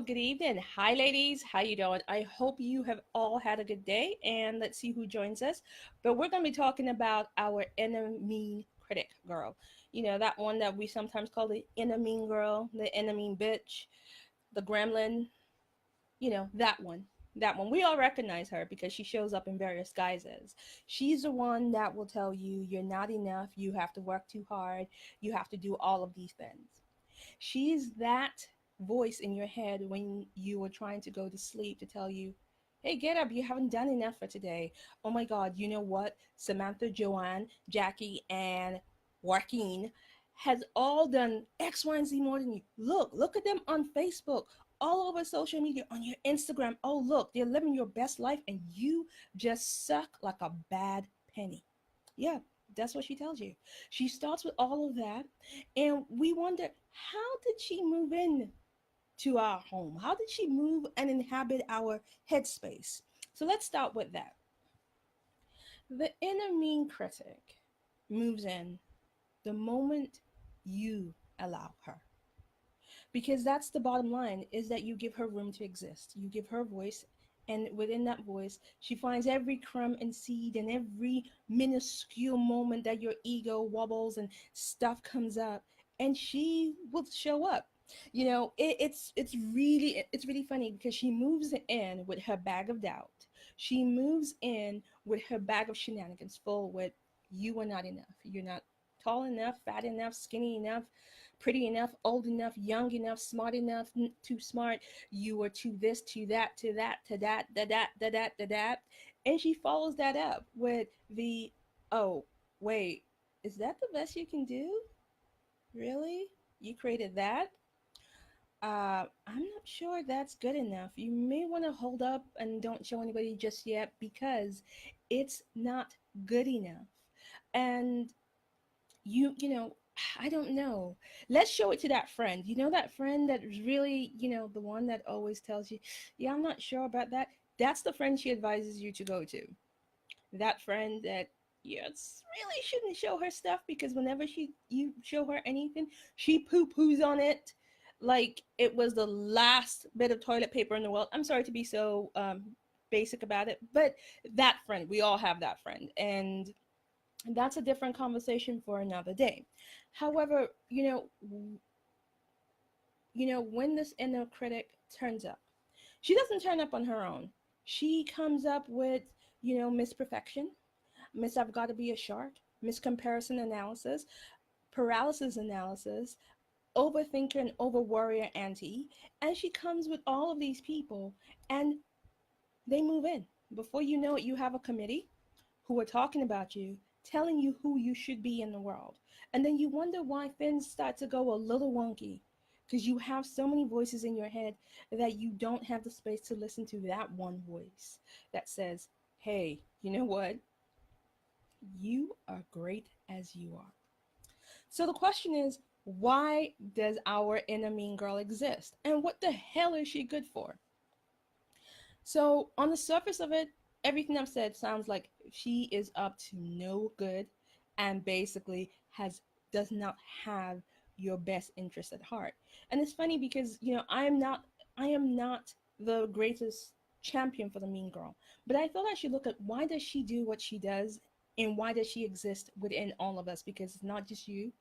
good evening. Hi, ladies. How you doing? I hope you have all had a good day, and let's see who joins us. But we're going to be talking about our inner mean critic girl. You know, that one that we sometimes call the inner mean girl, the inner mean bitch, the gremlin, that one. That one. We all recognize her because she shows up in various guises. She's the one that will tell you you're not enough, you have to work too hard, you have to do all of these things. She's that voice in your head when you were trying to go to sleep to tell you, hey, get up, you haven't done enough for today. Oh my God, you know what? Samantha, Joanne, Jackie, and Joaquin has all done X, Y, and Z more than you. Look at them on Facebook, all over social media, on your Instagram. Oh, look, they're living your best life, and you just suck like a bad penny. Yeah, that's what she tells you. She starts with all of that, and we wonder, how did she move in to our home? How did she move and inhabit our headspace? So let's start with that. The inner mean critic moves in the moment you allow her. Because that's the bottom line, is that you give her room to exist. You give her voice, and within that voice she finds every crumb and seed and every minuscule moment that your ego wobbles and stuff comes up, and she will show up. It's really funny because she moves in with her bag of doubt. She moves in with her bag of shenanigans full with, you are not enough, you're not tall enough, fat enough, skinny enough, pretty enough, old enough, young enough, smart enough, too smart. You are too this, to that, to that, to that, da that, da that, da that. And she follows that up with the, oh, wait, is that the best you can do? Really? You created that? I'm not sure that's good enough. You may want to hold up and don't show anybody just yet because it's not good enough. And you know, I don't know. Let's show it to that friend. You know, that friend that is really, the one that always tells you, yeah, I'm not sure about that. That's the friend she advises you to go to. That friend that, yes, really shouldn't show her stuff, because whenever you show her anything, she poo-poos on it like it was the last bit of toilet paper in the world. I'm sorry to be so basic about it, but that friend, we all have that friend. And that's a different conversation for another day. However, when this inner critic turns up, she doesn't turn up on her own. She comes up with, Miss Perfection, Miss I've got to be a shark, Miss Comparison Analysis, Paralysis Analysis, Overthinker and Over Warrior Auntie, and she comes with all of these people, and they move in. Before you know it, you have a committee who are talking about you, telling you who you should be in the world. And then you wonder why things start to go a little wonky, because you have so many voices in your head that you don't have the space to listen to that one voice that says, hey, you know what? You are great as you are. So the question is, why does our inner mean girl exist? And what the hell is she good for? So on the surface of it, everything I've said sounds like she is up to no good and basically does not have your best interest at heart. And it's funny because, I am not the greatest champion for the mean girl, but I thought I should look at, why does she do what she does, and why does she exist within all of us? Because it's not just you.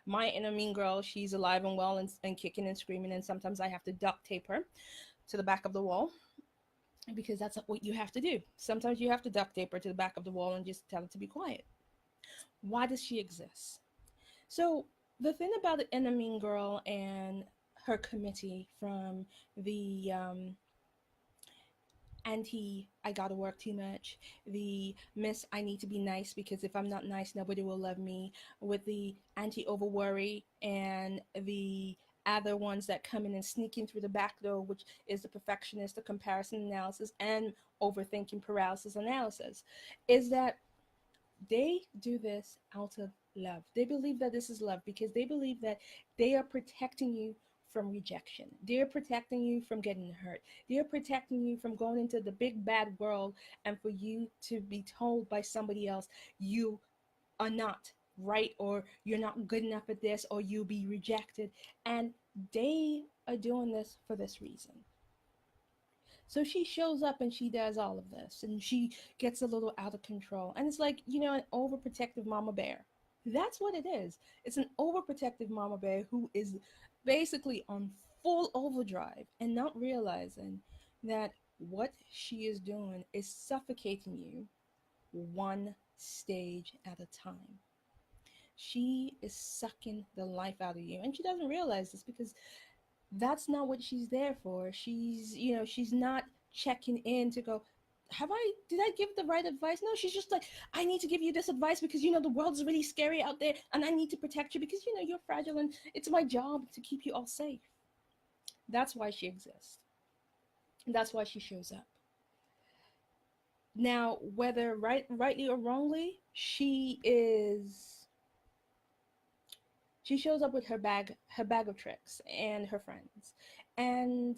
My inner mean girl, she's alive and well, and kicking and screaming, and sometimes I have to duct tape her to the back of the wall, because that's what you have to do. Sometimes you have to duct tape her to the back of the wall and just tell her to be quiet. Why does she exist? So the thing about the inner mean girl and her committee, from the anti I gotta work too much, the miss I need to be nice because if I'm not nice nobody will love me, with the anti over worry, and the other ones that come in and sneak in through the back door, which is the perfectionist, the comparison analysis, and overthinking paralysis analysis, is that they do this out of love. They believe that this is love because they believe that they are protecting you from rejection. They're protecting you from getting hurt. They're protecting you from going into the big bad world and for you to be told by somebody else you are not right, or you're not good enough at this, or you'll be rejected. And they are doing this for this reason. So she shows up and she does all of this and she gets a little out of control. And it's like, an overprotective mama bear. That's what it is. It's an overprotective mama bear who is basically on full overdrive and not realizing that what she is doing is suffocating you one stage at a time. She is sucking the life out of you. And she doesn't realize this because that's not what she's there for. She's not checking in to go, did I give the right advice? No, she's just like, I need to give you this advice because, the world's really scary out there and I need to protect you because, you're fragile and it's my job to keep you all safe. That's why she exists. And that's why she shows up. Now, whether rightly or wrongly, she shows up with her bag of tricks and her friends. And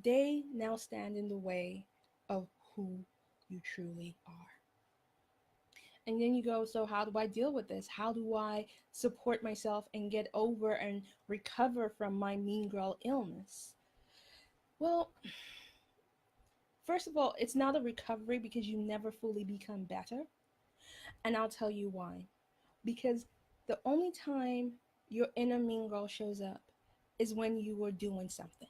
they now stand in the way of who you truly are. And then you go, so how do I deal with this? How do I support myself and get over and recover from my mean girl illness? Well, first of all, it's not a recovery because you never fully become better. And I'll tell you why. Because the only time your inner mean girl shows up is when you are doing something.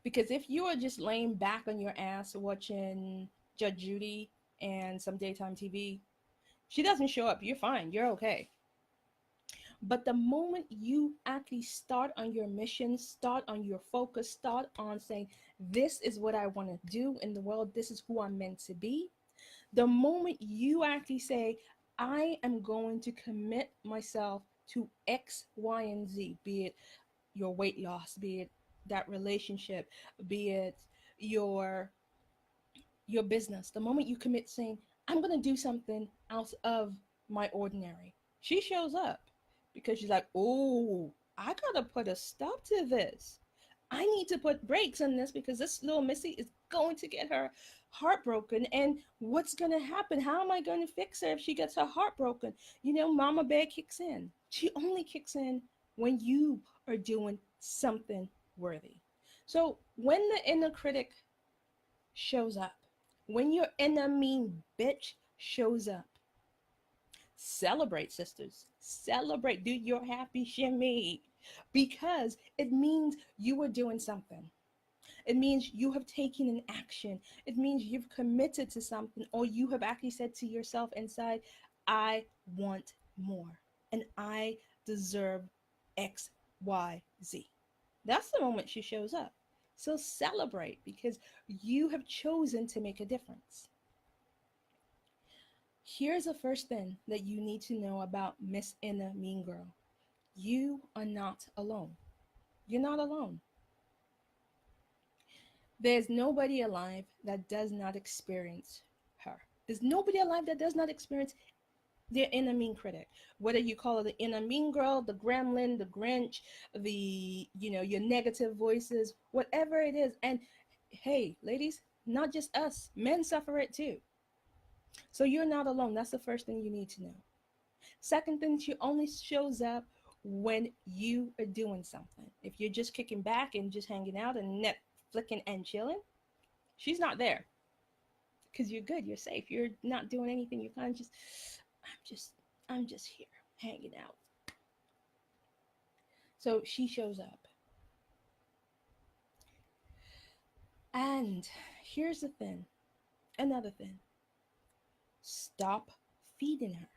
Because if you are just laying back on your ass watching Judge Judy and some daytime TV, she doesn't show up. You're fine. You're okay. But the moment you actually start on your mission, start on your focus, start on saying, this is what I want to do in the world, this is who I'm meant to be, the moment you actually say, I am going to commit myself to X, Y, and Z, be it your weight loss, be it that relationship, be it your business, the moment you commit saying, I'm going to do something out of my ordinary, she shows up because she's like, oh, I got to put a stop to this. I need to put brakes on this because this little Missy is going to get her heart broken. And what's going to happen? How am I going to fix her if she gets her heart broken? Mama bear kicks in. She only kicks in when you are doing something worthy. So when the inner critic shows up, when your inner mean bitch shows up, celebrate, sisters. Celebrate. Do your happy shimmy because it means you are doing something. It means you have taken an action. It means you've committed to something, or you have actually said to yourself inside, I want more and I deserve X, Y, Z. That's the moment she shows up. So celebrate because you have chosen to make a difference. Here's the first thing that you need to know about Miss Inner Mean Girl. You are not alone. You're not alone. There's nobody alive that does not experience her. There's nobody alive that does not experience their inner mean critic. Whether you call it the inner mean girl, the gremlin, the Grinch, your negative voices, whatever it is. And hey, ladies, not just us, men suffer it too. So you're not alone. That's the first thing you need to know. Second thing, she only shows up when you are doing something. If you're just kicking back and just hanging out and net flicking and chilling, she's not there. Because you're good, you're safe, you're not doing anything, you're kind of I'm just here hanging out. So she shows up. And here's the thing, another thing. Stop feeding her.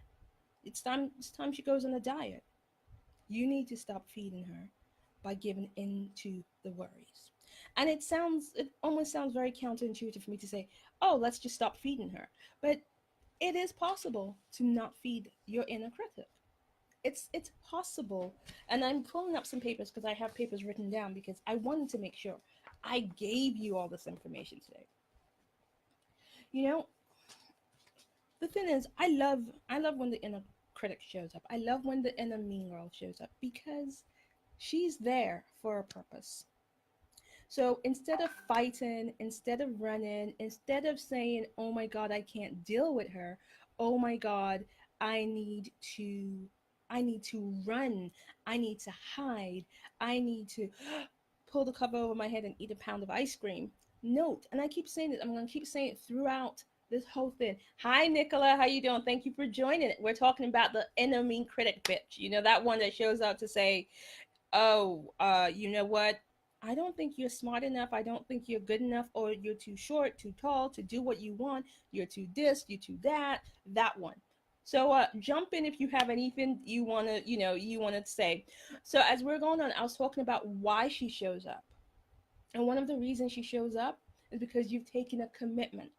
It's time she goes on a diet. You need to stop feeding her by giving in to the worries. And it almost sounds very counterintuitive for me to say, oh, let's just stop feeding her. But it is possible to not feed your inner critic. It's possible. And I'm pulling up some papers because I have papers written down because I wanted to make sure I gave you all this information today. The thing is, I love when the inner critic shows up. I love when the inner mean girl shows up because she's there for a purpose. So instead of fighting, instead of running, instead of saying, oh my God, I can't deal with her, oh my God, I need to I need to run. I need to hide. I need to pull the cover over my head and eat a pound of ice cream. Note, and I keep saying it, I'm going to keep saying it throughout this whole thing. Hi, Nicola. How you doing? Thank you for joining it. We're talking about the inner mean critic bitch. You know, that one that shows up to say, oh, you know what? I don't think you're smart enough. I don't think you're good enough, or you're too short, too tall to do what you want. You're too this, you're too that. That one. So jump in if you have anything you wanna, you wanna say. So as we're going on, I was talking about why she shows up, and one of the reasons she shows up is because you've taken a commitment.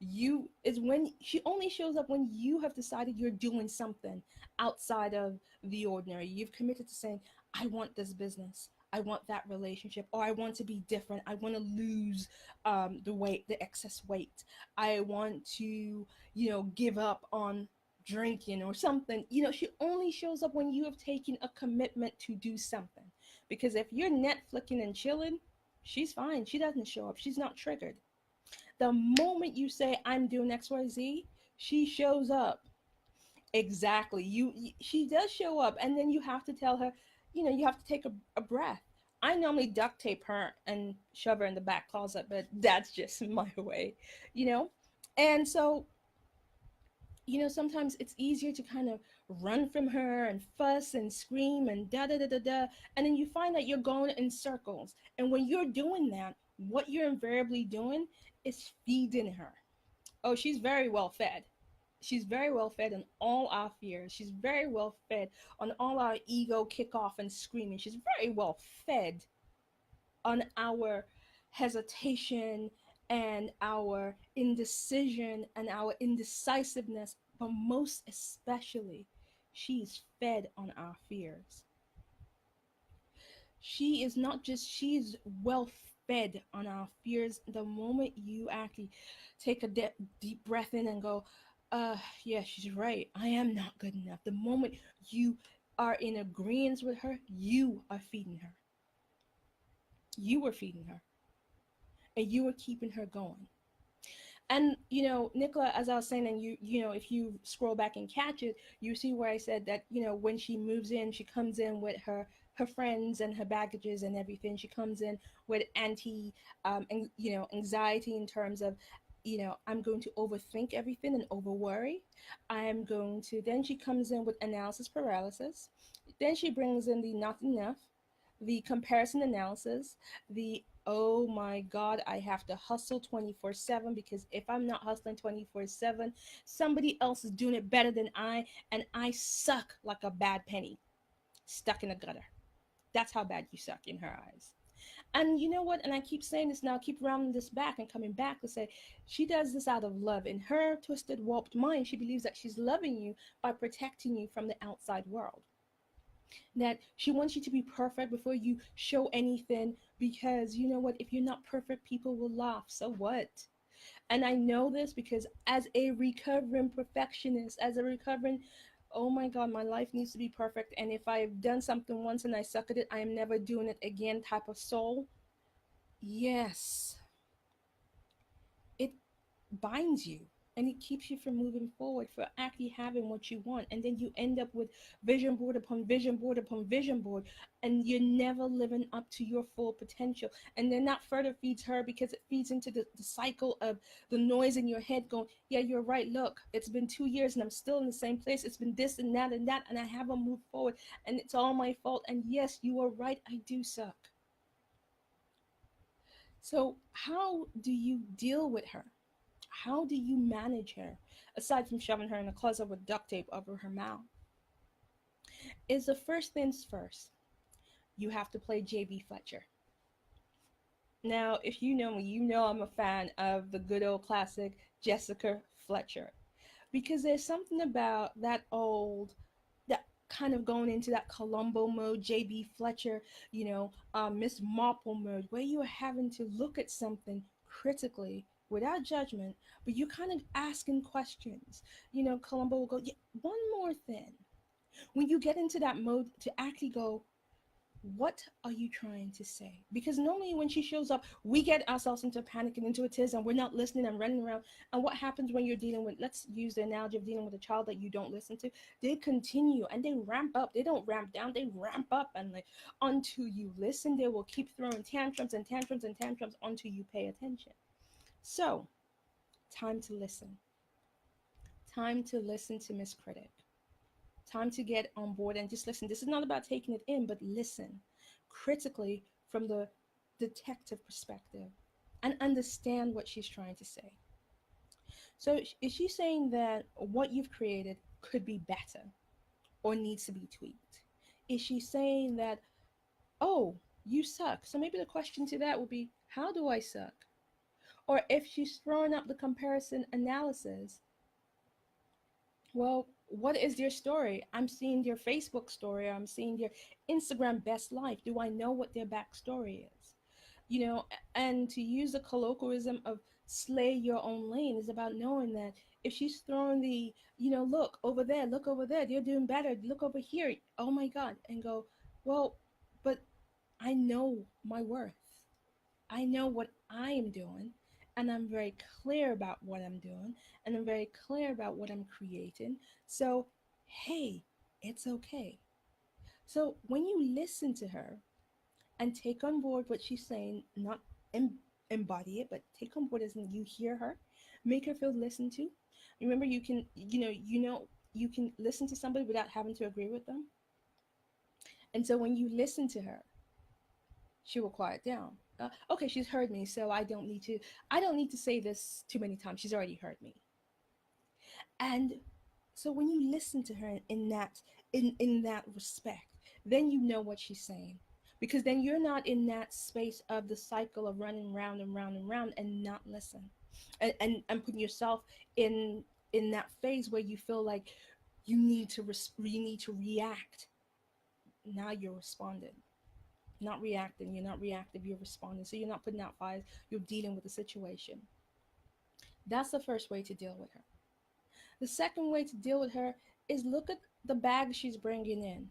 You is when she only shows up when you have decided you're doing something outside of the ordinary. You've committed to saying, I want this business, I want that relationship, or I want to be different, I want to lose the weight, the excess weight, I want to, give up on drinking or something. She only shows up when you have taken a commitment to do something. Because if you're Netflixing and chilling, she's fine, she doesn't show up, she's not triggered. The moment you say I'm doing XYZ, she shows up. Exactly. She does show up, and then you have to tell her, you have to take a breath. I normally duct tape her and shove her in the back closet, but that's just my way, you know? And so, sometimes it's easier to kind of run from her and fuss and scream and da da da da da. And then you find that you're going in circles. And when you're doing that, what you're invariably doing is feeding her. Oh, she's very well fed. She's very well fed on all our fears. She's very well fed on all our ego kickoff and screaming. She's very well fed on our hesitation and our indecision and our indecisiveness, but most especially, she's fed on our fears. She is not just, she's well fed on our fears. The moment you actually take a deep breath in and go, yeah, she's right, I am not good enough. The moment you are in agreement with her, you are feeding her. You were feeding her, and you were keeping her going. And Nicola, as I was saying, and if you scroll back and catch it, you see where I said that when she moves in, she comes in with her friends and her baggages and everything. She comes in with anxiety in terms of, I'm going to overthink everything and over worry. I'm going to. Then she comes in with analysis paralysis. Then she brings in the not enough, the comparison analysis, the oh my God, I have to hustle 24/7, because if I'm not hustling 24/7, somebody else is doing it better than and I suck like a bad penny stuck in a gutter. That's how bad you suck in her eyes. And you know what? And I keep saying this now, I keep rounding this back and coming back to say she does this out of love. In her twisted, warped mind, she believes that she's loving you by protecting you from the outside world, that she wants you to be perfect before you show anything, because you know what, if you're not perfect, people will laugh, so what? And I know this because as a recovering perfectionist, as a recovering, oh my God, my life needs to be perfect, and if I've done something once and I suck at it, I am never doing it again type of soul. Yes, it binds you, and it keeps you from moving forward, for actually having what you want. And then you end up with vision board upon vision board upon vision board, and you're never living up to your full potential. And then that further feeds her, because it feeds into the cycle of the noise in your head going, yeah, you're right, look, it's been 2 years and I'm still in the same place, it's been this and that and that, and I haven't moved forward, and it's all my fault, and yes, you are right, I do suck. So how do you deal with her? How do you manage her, aside from shoving her in a closet with duct tape over her mouth? Is the first things first. You have to play J.B. Fletcher. Now, if you know me, you know I'm a fan of the good old classic Jessica Fletcher, because there's something about that that kind of going into that Columbo mode, J.B. Fletcher, Miss Marple mode, where you are having to look at something critically without judgment, but you're kind of asking questions. Columbo will go, yeah, one more thing. When you get into that mode to actually go, What are you trying to say? Because normally when she shows up, we get ourselves into panic and into a tears and we're not listening and running around. And what happens when you're dealing with, let's use the analogy of dealing with a child that you don't listen to, they continue and they ramp up. They don't ramp down, they ramp up, and like until you listen, they will keep throwing tantrums and tantrums and tantrums until you pay attention. So, time to listen. Time to listen to Miss Critic. Time to get on board and just listen. This is not about taking it in, but listen critically from the detective perspective and understand what she's trying to say. So, is she saying that what you've created could be better or needs to be tweaked? Is she saying that, oh, you suck? So, maybe the question to that would be, how do I suck? Or if she's throwing up the comparison analysis, well, what is their story? I'm seeing their Facebook story, I'm seeing their Instagram best life. Do I know what their backstory is? You know, and to use the colloquialism of slay your own lane is about knowing that if she's throwing the, look over there, they're doing better, look over here, oh my God, and go, well, but I know my worth. I know what I am doing, and I'm very clear about what I'm doing, and I'm very clear about what I'm creating. So, hey, it's okay. So, when you listen to her and take on board what she's saying, not embody it, but take on board as in you hear her, make her feel listened to. Remember, you can listen to somebody without having to agree with them. And so, when you listen to her, she will quiet down. Okay, she's heard me, so I don't need to say this too many times. She's already heard me. And so when you listen to her in that respect, then you know what she's saying. Because then you're not in that space of the cycle of running round and round and round and not listen. And putting yourself in that phase where you feel like you need to react. Now you're responding, not reacting. You're not reactive, you're responding. So you're not putting out fires, you're dealing with the situation. That's the first way to deal with her. The second way to deal with her is look at the bag she's bringing in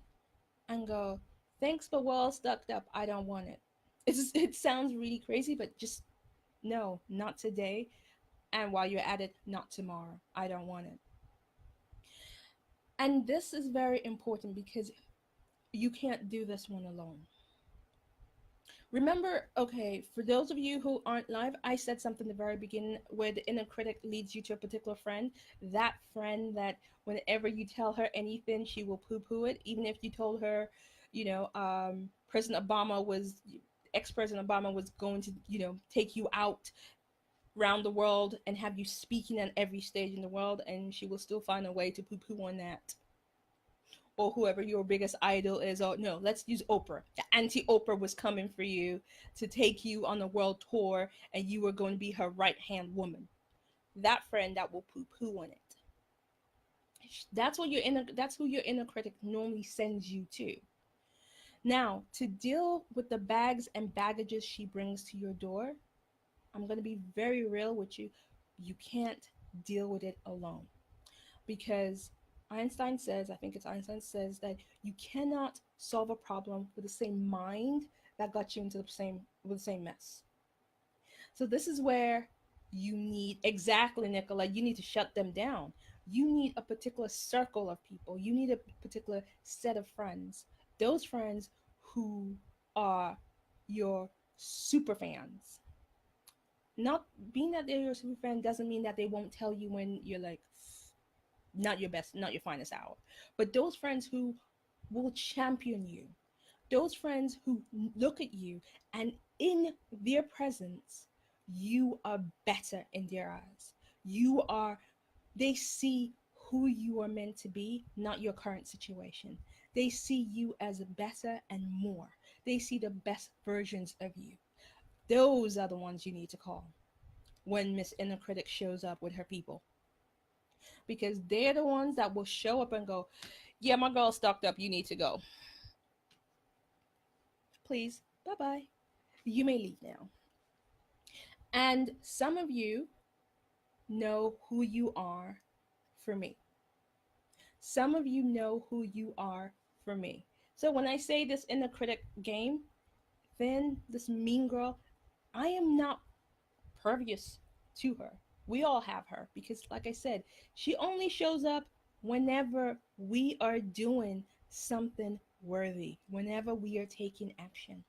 and go, thanks, but well stuck up. I don't want it. It sounds really crazy, but just no, not today. And while you're at it, not tomorrow. I don't want it. And this is very important because you can't do this one alone. Remember, okay, for those of you who aren't live, I said something in the very beginning where the inner critic leads you to a particular friend. That friend that whenever you tell her anything, she will poo poo it. Even if you told her, President Obama was, ex President Obama was going to, take you out around the world and have you speaking on every stage in the world, and she will still find a way to poo poo on that, or whoever your biggest idol is. Or no, let's use Oprah. The anti Oprah was coming for you to take you on a world tour, and you were going to be her right hand woman. That friend that will poo poo on it. That's who your inner critic normally sends you to. Now, to deal with the bags and baggages she brings to your door, I'm going to be very real with you. You can't deal with it alone. Because I think it's Einstein says that you cannot solve a problem with the same mind that got you into the same mess. So this is where you need, exactly, Nicola, you need to shut them down. You need a particular circle of people. You need a particular set of friends. Those friends who are your super fans. Not being that they're your super fan doesn't mean that they won't tell you when you're like not your best, not your finest hour. But those friends who will champion you, those friends who look at you and in their presence, you are better in their eyes. They see who you are meant to be, not your current situation. They see you as better and more. They see the best versions of you. Those are the ones you need to call when Miss Inner Critic shows up with her people, because they're the ones that will show up and go, yeah, my girl's stocked up, you need to go. Please, bye-bye. You may leave now. And some of you know who you are for me. Some of you know who you are for me. So when I say this inner critic game, then this mean girl, I am not pervious to her. We all have her because, like I said, she only shows up whenever we are doing something worthy, whenever we are taking action.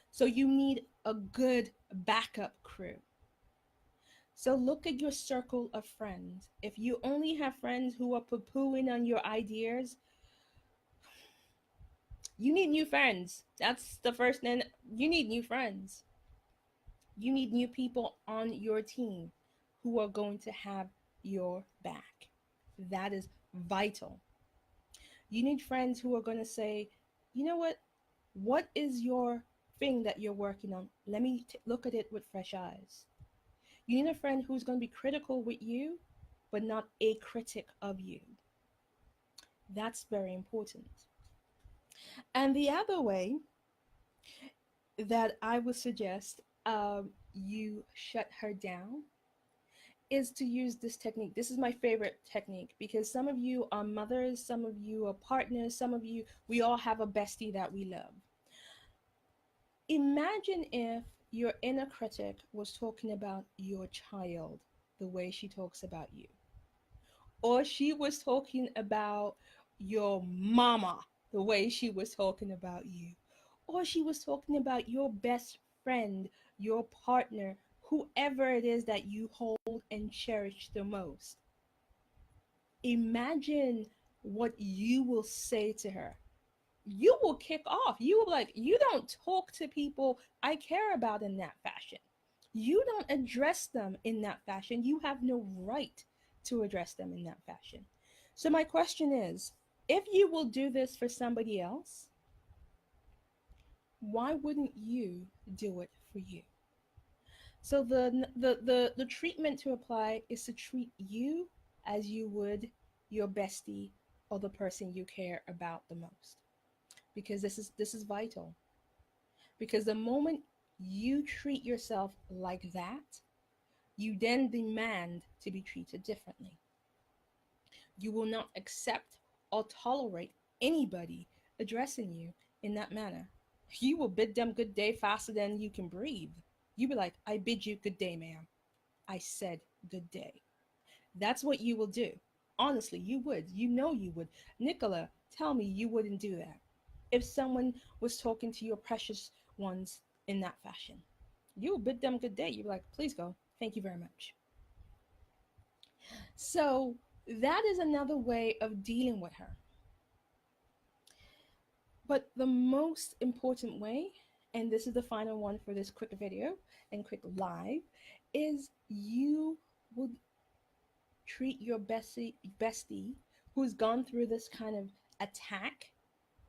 So you need a good backup crew. So look at your circle of friends. If you only have friends who are poo-pooing on your ideas, you need new friends. That's the first thing. You need new friends. You need new people on your team who are going to have your back. That is vital. You need friends who are going to say, you know what? What is your thing that you're working on? Let me look at it with fresh eyes. You need a friend who's going to be critical with you, but not a critic of you. That's very important. And the other way that I would suggest you shut her down is to use this technique. This is my favorite technique because some of you are mothers, some of you are partners, some of you, we all have a bestie that we love. Imagine if your inner critic was talking about your child the way she talks about you, or she was talking about your mama the way she was talking about you, or she was talking about your best friend, your partner, whoever it is that you hold and cherish the most. Imagine what you will say to her. You will kick off. You will be like, you don't talk to people I care about in that fashion. You don't address them in that fashion. You have no right to address them in that fashion. So, my question is, if you will do this for somebody else, why wouldn't you do it for you? So the treatment to apply is to treat you as you would your bestie or the person you care about the most. Because this is vital. Because the moment you treat yourself like that, you then demand to be treated differently. You will not accept or tolerate anybody addressing you in that manner. You will bid them good day faster than you can breathe. You be like, I bid you good day, ma'am. I said good day. That's what you will do. Honestly, you would. You know you would. Nicola, tell me you wouldn't do that. If someone was talking to your precious ones in that fashion, you will bid them good day. You'd be like, please go. Thank you very much. So that is another way of dealing with her. But the most important way, and this is the final one for this quick video and quick live, is you would treat your bestie who's gone through this kind of attack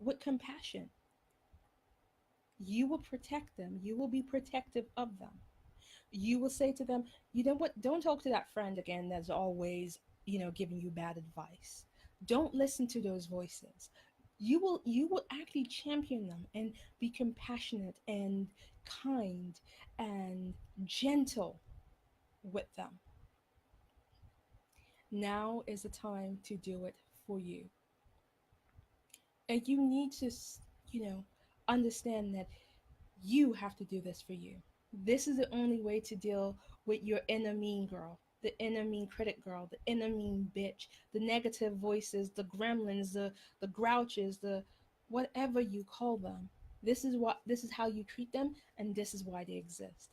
with compassion. You will protect them. You will be protective of them. You will say to them, you know what? Don't talk to that friend again that's always, giving you bad advice. Don't listen to those voices. You will actually champion them and be compassionate and kind and gentle with them. Now is the time to do it for you. And you need to, understand that you have to do this for you. This is the only way to deal with your inner mean girl, the inner mean critic girl, the inner mean bitch, the negative voices, the gremlins, the grouches, the whatever you call them. This is how you treat them, and this is why they exist.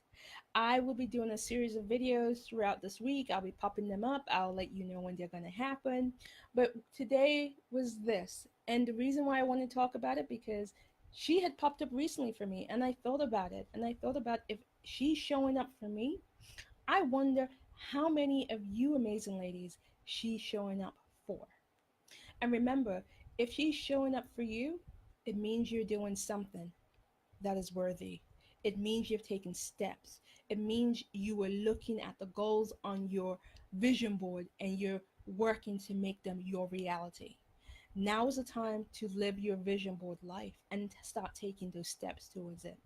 I will be doing a series of videos throughout this week. I'll be popping them up. I'll let you know when they're going to happen. But today was this. And the reason why I want to talk about it because she had popped up recently for me and I thought about it. And I thought about if she's showing up for me, I wonder how many of you amazing ladies she's showing up for. And remember, if she's showing up for you, it means you're doing something that is worthy. It means you've taken steps. It means you are looking at the goals on your vision board and you're working to make them your reality. Now is the time to live your vision board life and start taking those steps towards it.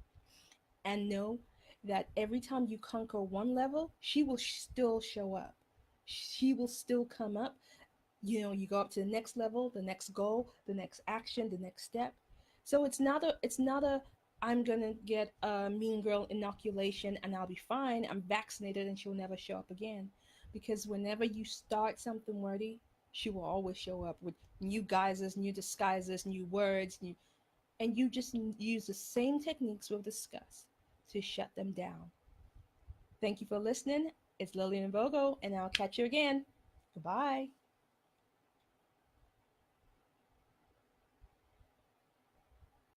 And know that every time you conquer one level, she will still show up. She will still come up. You go up to the next level, the next goal, the next action, the next step. So it's not a I'm gonna get a mean girl inoculation and I'll be fine. I'm vaccinated and she'll never show up again. Because whenever you start something worthy, she will always show up with new guises, new disguises, new words, and you just use the same techniques we've discussed to shut them down. Thank you for listening. It's Lillian Vogo, and I'll catch you again. Goodbye.